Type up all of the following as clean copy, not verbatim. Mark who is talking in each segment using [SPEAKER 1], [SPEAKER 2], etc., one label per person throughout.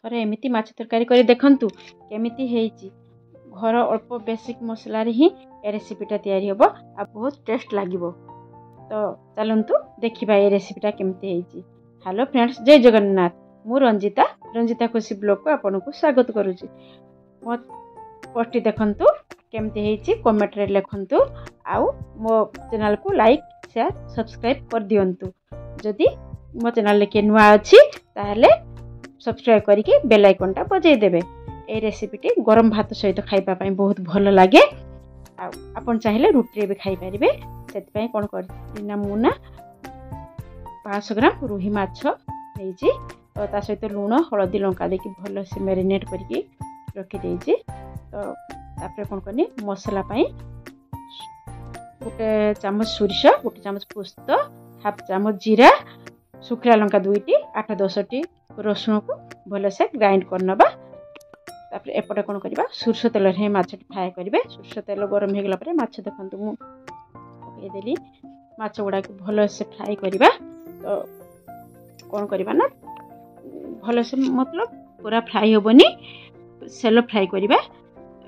[SPEAKER 1] थरे एमिति माछ तरकारी करी देखंतु केमिति हेइची। घर अल्प बेसिक मसला रे ही ए रेसिपीटा तैयारी होबो आ बहुत टेस्ट लागिबो। तो चलंतु देखिबा ए रेसिपीटा केमिति हेइची। हेलो फ्रेंड्स, जय जगन्नाथ। मु रंजिता खुशी ब्लॉग को आपनको स्वागत करूची। मो पोस्ट देखंतु केमिति हेइची कमेंट रे लिखंतु आउ मो चैनल को लाइक शेयर सब्सक्राइब कर दियंतु। जदि मो चैनल के नुआ अछि ताहले सब्सक्राइब करके बेल आइकन टा बजाई देबे। ए रेसिपीटी गरम भात सहित खाइबा पई बहुत भल लागे। आपन चाहिले रुटी रे भी खाइ परिबे। सेत पई कोन करना मुना 500 ग्राम रुही माछ नेइची तो ता सहित लूण हळदी लंका देकी भल से मैरिनेट करके रखि देइची। तो तापर कोन करनी मसाला पई गोटे चामच सोरिष, गोटे चामच पोस्त, हाफ चामच जीरा, सुखला लंका 2टी, 8-10 टी रसुण को भल से ग्राइंड करनबा। तापर एपटे कोन करबा सुरसो तेल रे माछ फ्राई करबे। सुरसो तेल गरम हे गेला परे माछ देखंतु मु पके देली। माछ गुडा के भल से फ्राई करबा। तो कोन करबा ना भल से मतलब पूरा फ्राई होबनी, सेलो फ्राई करबा।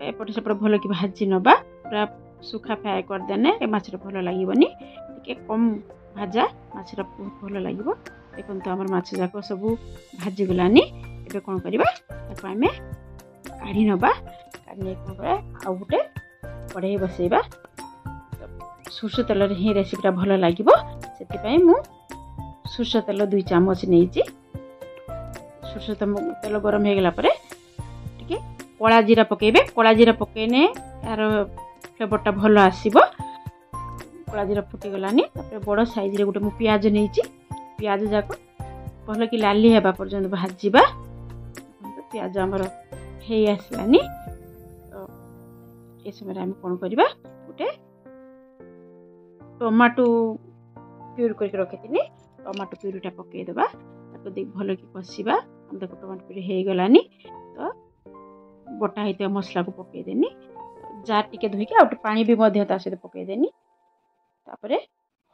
[SPEAKER 1] एपटे सेपटे भल कि भाजी नबा। पूरा सुखा फ्राई कर देने ए माछ रे भल लागिबनी। टिके कम भाजा माछ रे बहुत भल लागिबो। देखंतु हमर माछ जाको सब भाजी गलानी। एबे कोन करबा ताको हमें काढ़ी नबा। काढ़ी कोन करे आ गुटे कढ़ाई बसेबा। सुरसो तेल रे ही रेसिपीटा भल लागिबो। सेति पई मु सुरसो तेल 2 चामच नेइची। सुरसो तेल गरम हे गेला परे टिके कला जीरा पकेबे। कला जीरा पकेने यार फ्लेवरटा भल आसीबो। कला जीरा फुटी गलानी। तापर बड़ साइज रे गुटे मु प्याज नेइची। प्याज जाको भल कि लाली हेबा पर्यंत भाजीबा। प्याज हमर हे आसलानी। तो ए समय हम कोन करबा गुटे टमाटो प्यूर करके रखिथिनी। टमाटो प्यूरीटा पके देबा। ताको देख भल कि कसिबा। हम देखो टमाटो प्यूरी हे गलानी। तो बटा हेते मसला को पके देनी। जार टिके धोई के आउट पानी भी मध्य ता से पके देनी। तापरे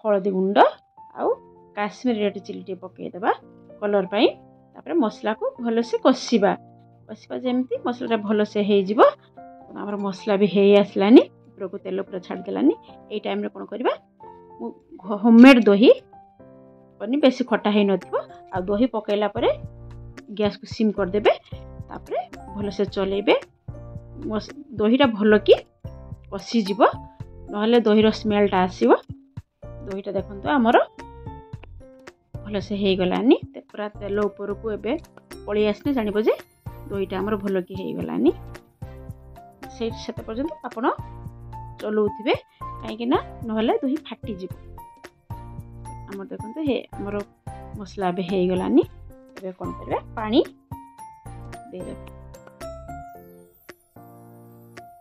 [SPEAKER 1] हळदी गुंड आउ काश्मीरी रेड चिली टे पके देबा कलर पई। तापरे मसला को भल से कसिबा। कसिबा जेमती मसला भल से हे जिवो। हमर मसला भी हे आसलानी। ऊपर को तेल पूरा छाड़ देलानी। ए टाइम रे कोन करबा होममेड दही पनी बेसी खट्टा हे नथिबो। आ दही पकेला परे गैस को सिम कर देबे। तापरे भल से चलेबे। दहीटा भल कि कसी जिवो, नहले दहीर स्मेलटा आसीबो। दहीटा देखंतु हमर भल से हे गलानी। पूरा तेल ऊपर को एबे पळी आसने जानिबो जे दहीटा हमर भल कि हे गलानी। सेत पर्यंत आपण चलौथिबे काहेकि ना नहले दही फाटी जिवो। हमर देखंतु हे हमर मसला बे हे गलानी। एबे कोन करबे पानी दे देबे।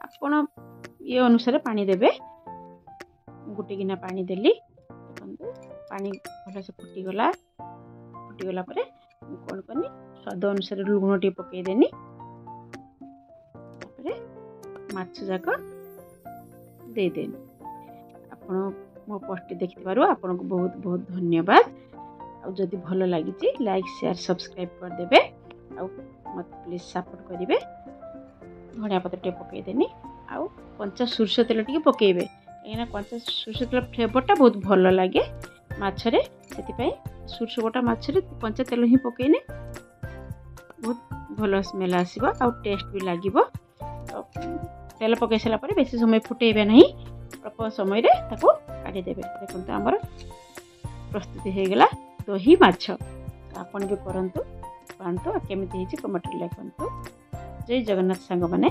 [SPEAKER 1] आपण ये अनुसार पानी देबे। गुटे गिना पानी देली। देखंतु पानी भल से फुटी गला परे कोन करनी स्वाद अनुसार लूण टी पके देनी। तापरे माछ जाको दे देनी। आपण मो पोस्ट देखिबारु आपन को बहुत बहुत धन्यवाद। आ जदि भल लागिची लाइक शेयर सब्सक्राइब कर देबे। आ मत प्लीज सपोर्ट करिवे। धनिया पत्र टे पके देनी। आ कंचा सुरसो तेल टी पकेबे। एना कंचा सुरसो तेल फ्लेवरटा बहुत भल लागे माछ रे। सेति पई सुरसो गोटा माछ रे कंचा तेल ही पकेने बहुत भल स्मेल आसीबो। आ टेस्ट भी लागिबो। तेल पके सला परे बेसी समय फुटेबे नहीं। अल्प समय रे ताको काढी देबे। देखंतु हमर प्रस्तुति हे गेला दही माछ। आपण भी करंतु पांतु केमिति हेची कमेंट लिखंतु। जय जगन्नाथ संग माने।